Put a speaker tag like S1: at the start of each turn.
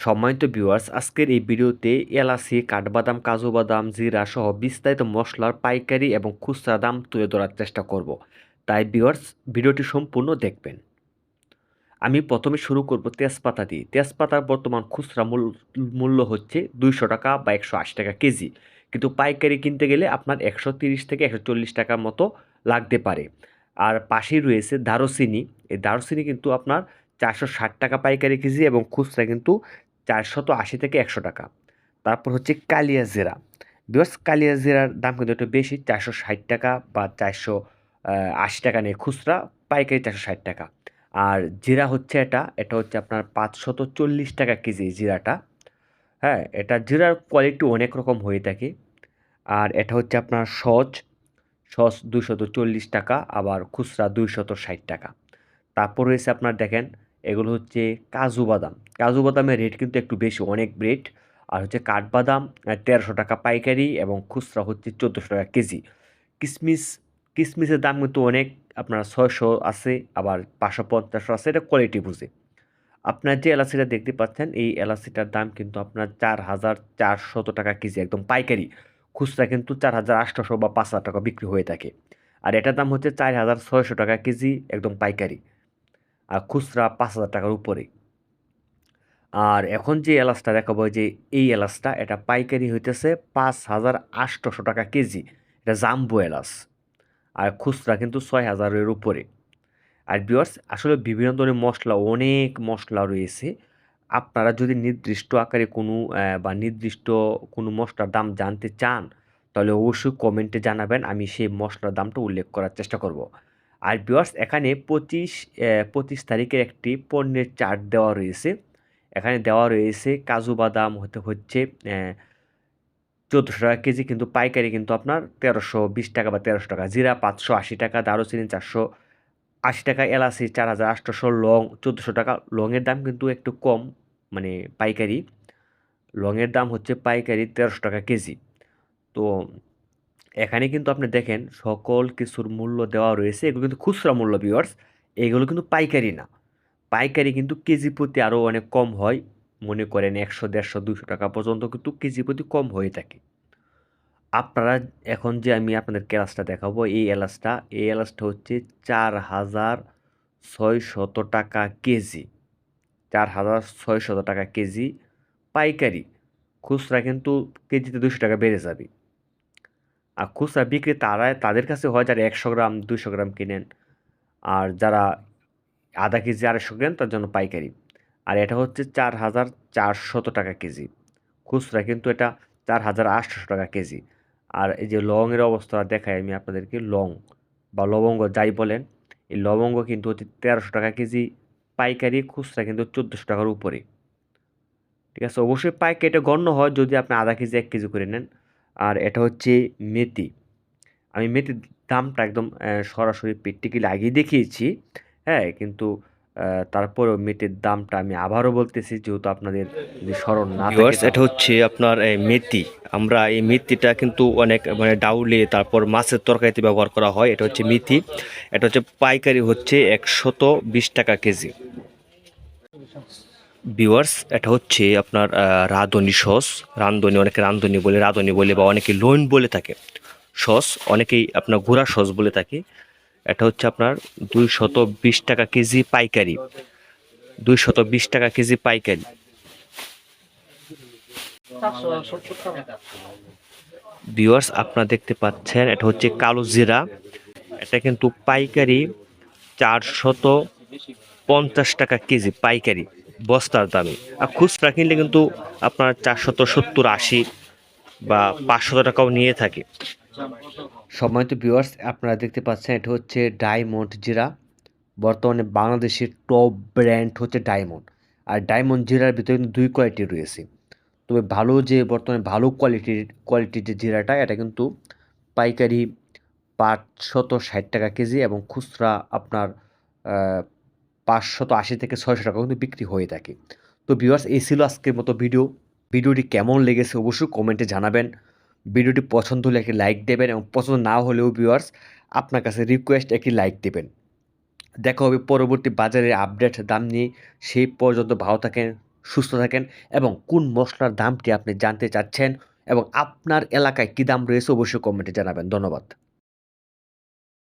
S1: সম্মানিত ভিউয়ার্স, আজকের এই ভিডিওতে এলাচি, কাঠবাদাম, কাজু বাদাম, জিরা সহ বিস্তারিত মশলার পাইকারি এবং খুচরা দাম তুলে ধরার চেষ্টা করব। তাই ভিউয়ার্স, ভিডিওটি সম্পূর্ণ দেখবেন। আমি প্রথমে শুরু করব তেজপাতা দিয়ে। তেজপাতার বর্তমান খুচরা মূল্য হচ্ছে 200 টাকা বা 180 টাকা কেজি, কিন্তু পাইকারি কিনতে গেলে আপনার 130 থেকে 140 টাকার মতো লাগতে পারে। আর পাশেই রয়েছে দারুচিনি। এই দারুচিনি কিন্তু আপনার 460 টাকা পাইকারি কেজি এবং খুচরা কিন্তু 480 থেকে 100 টাকা। তারপর হচ্ছে কালিয়া জিরা। বিকজ কালিয়া জিরার দাম কিন্তু একটু বেশি, 460 টাকা বা 480 টাকা নেই খুচরা, পাইকারি 460 টাকা। আর জিরা হচ্ছে এটা হচ্ছে আপনার 540 টাকা কেজি জিরাটা। হ্যাঁ, এটা জিরার কোয়ালিটি অনেক রকম হয়ে থাকে। আর এটা হচ্ছে আপনার সস 240 টাকা, আবার খুচরা 260 টাকা। তারপর রয়েছে আপনার দেখেন, এগুলো হচ্ছে কাজু বাদাম। কাজু বাদামের রেট কিন্তু একটু বেশি, অনেক রেট। আর হচ্ছে কাঠবাদাম 1300 টাকা পাইকারি এবং খুচরা হচ্ছে 1400 টাকা কেজি। কিশমিশ কিশমিশের দাম কিন্তু অনেক, আপনার 600 আছে, আবার 550 আছে, এটা কোয়ালিটি বুঝে। আপনার যে এলাচিটা দেখতে পাচ্ছেন, এই এলাচিটার দাম কিন্তু আপনার 4400 টাকা কেজি একদম পাইকারি। খুচরা কিন্তু 4800 বা 5000 টাকা বিক্রি হয়ে থাকে। আর এটার দাম হচ্ছে 4600 টাকা কেজি একদম পাইকারি, আর খুচরা 5000 টাকার উপরে। আর এখন যে এলাচটা দেখাবো, যে এই এলাচটা, এটা পাইকারি হইতেছে 5800 টাকা কেজি। এটা জাম্বো এলাচ, আর খুচরা কিন্তু 6000-এর উপরে। আর ভিউয়ার্স, আসলে বিভিন্ন ধরনের মশলা, অনেক মশলা রয়েছে। আপনারা যদি নির্দিষ্ট আকারে কোনো বা নির্দিষ্ট কোনো মশলার দাম জানতে চান, তাহলে অবশ্যই কমেন্টে জানাবেন, আমি সেই মশলার দামটা উল্লেখ করার চেষ্টা করব। আর ভিউয়ার্স, এখানে 25 তারিখের একটি পণ্যের চার্ট দেওয়া রয়েছে। এখানে দেওয়া রয়েছে কাজু বাদাম হচ্ছে 1400 টাকা কেজি, কিন্তু পাইকারি কিন্তু আপনার 1320 টাকা বা 1300 টাকা। জিরা 580 টাকা, দারুচিনি 480 টাকা, এলাচি 4800, লং 1400 টাকা। লংয়ের দাম কিন্তু একটু কম, মানে পাইকারি। লংয়ের দাম হচ্ছে পাইকারি 1300 টাকা কেজি। তো এখানে কিন্তু আপনি দেখেন সকল কিছুর মূল্য দেওয়া রয়েছে, এগুলো কিন্তু খুচরা মূল্য ভিউয়ার্স, এগুলো কিন্তু পাইকারি না। পাইকারি কিন্তু কেজি প্রতি আরও অনেক কম হয়, মনে করেন 100, 150, 200 টাকা পর্যন্ত কিন্তু কেজি প্রতি কম হয়ে থাকে। আপনারা এখন যে আমি আপনাদের এলাচটা দেখাবো, এই এলাচটা হচ্ছে 4600 টাকা কেজি। 4600 টাকা কেজি পাইকারি। খুচরা কিন্তু কেজিতে 200 টাকা বেড়ে যাবে। আর খুচরা বিক্রি তাদের কাছে হয় যারা 100 গ্রাম 200 গ্রাম কিনেন, আর যারা আধা কেজি 250 গ্রাম, তার জন্য পাইকারি। আর এটা হচ্ছে 4400 টাকা কেজি। খুচরা কিন্তু এটা 4800 টাকা কেজি। আর এই যে লংয়ের অবস্থা দেখাই আমি আপনাদেরকে, লং বা লবঙ্গ যাই বলেন, এই লবঙ্গ কিন্তু হচ্ছে 1300 টাকা কেজি পাইকারি, খুচরা কিন্তু 1400 টাকার উপরে। ঠিক আছে, অবশ্যই পাইকারিটা গণ্য হয় যদি আপনি আধা কেজি 1 কেজি করে নেন। আর এটা হচ্ছে মেথি। আমি মেথির দামটা একদম সরাসরি প্র্যাকটিক্যালি আগেই দেখিয়েছি। হ্যাঁ, কিন্তু তারপরেও মেথির দামটা আমি আবারও বলতেছি, যেহেতু আপনাদের যদি স্মরণ না থাকে
S2: ভিউয়ার্স, এটা
S1: তাহলে।
S2: হচ্ছে আপনার মেথি। আমরা এই মেথিটা কিন্তু অনেক মানে ডাউলে, তারপর মাছের তরকারিতে ব্যবহার করা হয়। এটা হচ্ছে মেথি। এটা হচ্ছে পাইকারি হচ্ছে 120 টাকা কেজি। ভিউয়ার্স, এটা হচ্ছে আপনার রাঁধুনি সস। অনেকে রাঁধুনি বলে, রাঁধুনি বলে, বা অনেকে লোন বলে থাকে। সস অনেকেই আপনার গুঁড়া সস বলে থাকে। এটা হচ্ছে আপনার 220 টাকা কেজি পাইকারি। 220 টাকা কেজি পাইকারি। ভিউয়ার্স, আপনারা দেখতে পাচ্ছেন, এটা হচ্ছে কালো জিরা। এটা কিন্তু পাইকারি 450 টাকা কেজি পাইকারি, বস্তার দামে। আর খুচরা কিনলে কিন্তু আপনার 470, 80 বা 500 টাকাও নিয়ে থাকে।
S1: সম্মানিত ভিউয়ার্স, আপনারা দেখতে পাচ্ছেন, এটা হচ্ছে ডায়মন্ড জিরা। বর্তমানে বাংলাদেশের টপ ব্র্যান্ড হচ্ছে ডায়মন্ড। আর ডায়মন্ড জিরার ভিতরে কিন্তু দুই কোয়ালিটি রয়েছে। তবে বর্তমানে ভালো কোয়ালিটির যে জিরাটা, এটা কিন্তু পাইকারি 560 টাকা কেজি এবং খুচরা আপনার 580 থেকে 600 টাকা কিন্তু বিক্রি হয়ে থাকে। তো ভিউয়ার্স, এই ছিল আজকের মতো ভিডিওটি কেমন লেগেছে অবশ্যই কমেন্টে জানাবেন। ভিডিওটি পছন্দ হলে একটি লাইক দেবেন, এবং পছন্দ না হলেও ভিউয়ার্স, আপনার কাছে রিকোয়েস্ট একটি লাইক দেবেন। দেখা হবে পরবর্তী বাজারের আপডেট দাম নিয়ে। সেই পর্যন্ত ভালো থাকেন, সুস্থ থাকেন এবং কোন মসলার দামটি আপনি জানতে চাচ্ছেন এবং আপনার এলাকায় কী দাম রয়েছে অবশ্যই কমেন্টে জানাবেন। ধন্যবাদ।